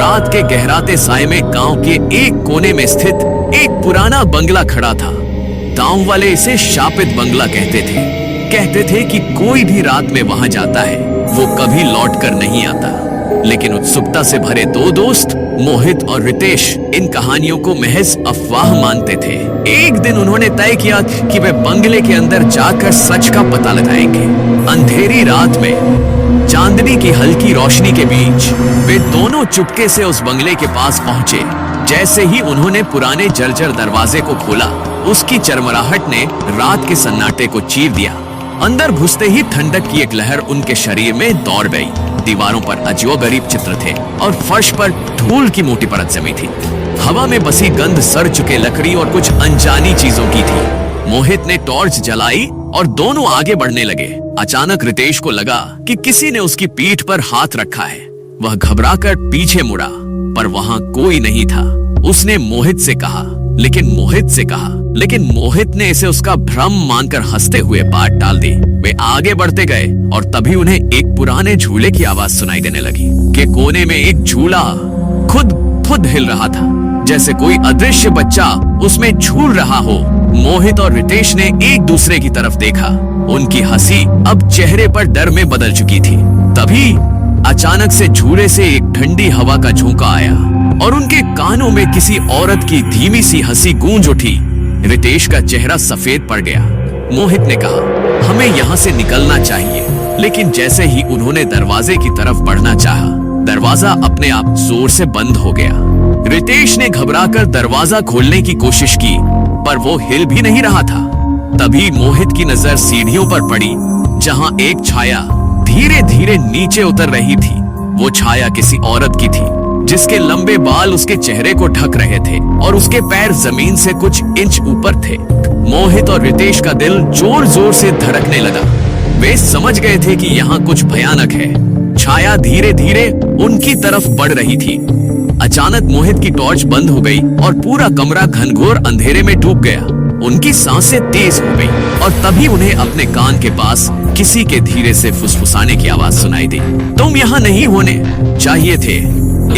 रात के गहराते साए में गांव के एक कोने में स्थित एक पुराना बंगला खड़ा था। गांव वाले इसे शापित बंगला कहते थे कि कोई भी रात में वहां जाता है वो कभी लौट कर नहीं आता। लेकिन उत्सुकता से भरे दो दोस्त मोहित और रितेश इन कहानियों को महज अफवाह मानते थे। एक दिन उन्होंने तय किया कि वे बंगले के अंदर जाकर सच का पता लगाएंगे। अंधेरी रात में चांदनी की हल्की रोशनी के बीच वे दोनों चुपके से उस बंगले के पास पहुंचे। जैसे ही उन्होंने पुराने जर्जर दरवाजे को खोला, उसकी चरमराहट ने रात के सन्नाटे को चीर दिया। अंदर घुसते ही ठंडक की एक लहर उनके शरीर में दौड़ गई। दीवारों पर अजीबोगरीब चित्र थे और फर्श पर धूल की मोटी परत जमी थी। हवा में बसी गंध सड़ चुके लकड़ी और कुछ अनजानी चीजों की थी। मोहित ने टॉर्च जलाई और दोनों आगे बढ़ने लगे। अचानक रितेश को लगा कि किसी ने उसकी पीठ पर हाथ रखा है। वह घबराकर पीछे मुड़ा, पर वहां कोई नहीं था। उसने मोहित से कहा, लेकिन मोहित ने इसे उसका भ्रम मानकर हंसते हुए बात टाल दी। वे आगे बढ़ते गए और तभी उन्हें एक पुराने झूले की आवाज सुनाई देने लगी कि कोने में एक झूला खुद हिल रहा था, जैसे कोई अदृश्य बच्चा उसमें झूल रहा हो। मोहित और रितेश ने एक दूसरे की तरफ देखा। उनकी हंसी अब चेहरे पर डर में बदल चुकी थी। तभी अचानक से झूले से एक ठंडी हवा का झोंका आया और उनके कानों में किसी औरत की धीमी सी हंसी गूंज उठी। रितेश का चेहरा सफेद पड़ गया। मोहित ने कहा, हमें यहाँ से निकलना चाहिए। लेकिन जैसे ही उन्होंने दरवाजे की तरफ बढ़ना चाहा, दरवाजा अपने आप जोर से बंद हो गया। रितेश ने घबराकर दरवाजा खोलने की कोशिश की, पर वो हिल भी नहीं रहा था। तभी मोहित की नजर सीढ़ियों पर पड़ी, जहां एक छाया धीरे धीरे नीचे उतर रही थी। वो छाया किसी औरत की थी, जिसके लंबे बाल उसके चेहरे को ढक रहे थे और उसके पैर जमीन से कुछ इंच ऊपर थे। मोहित और रितेश का दिल जोर जोर से धड़कने लगा। वे समझ गए थे कि यहाँ कुछ भयानक है। छाया धीरे धीरे उनकी तरफ बढ़ रही थी। अचानक मोहित की टॉर्च बंद हो गई और पूरा कमरा घनघोर अंधेरे में डूब गया। उनकी सांसें तेज हो गई और तभी उन्हें अपने कान के पास किसी के धीरे से फुसफुसाने की आवाज सुनाई दी। तुम यहाँ नहीं होने चाहिए थे।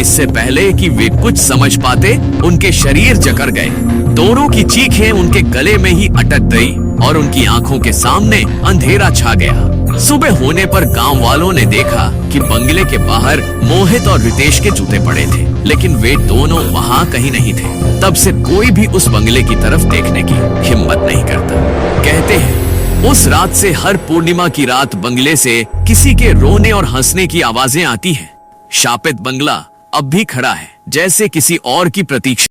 इससे पहले कि वे कुछ समझ पाते, उनके शरीर जकड़ गए। दोनों की चीखें उनके गले में ही अटक गई और उनकी आंखों के सामने अंधेरा छा गया। सुबह होने पर गांव वालों ने देखा कि बंगले के बाहर मोहित और रितेश के जूते पड़े थे, लेकिन वे दोनों वहां कहीं नहीं थे। तब से कोई भी उस बंगले की तरफ देखने की हिम्मत नहीं करता। कहते हैं, उस रात से हर पूर्णिमा की रात बंगले से किसी के रोने और हंसने की आवाजें आती हैं। शापित बंगला अब भी खड़ा है, जैसे किसी और की प्रतीक्षा।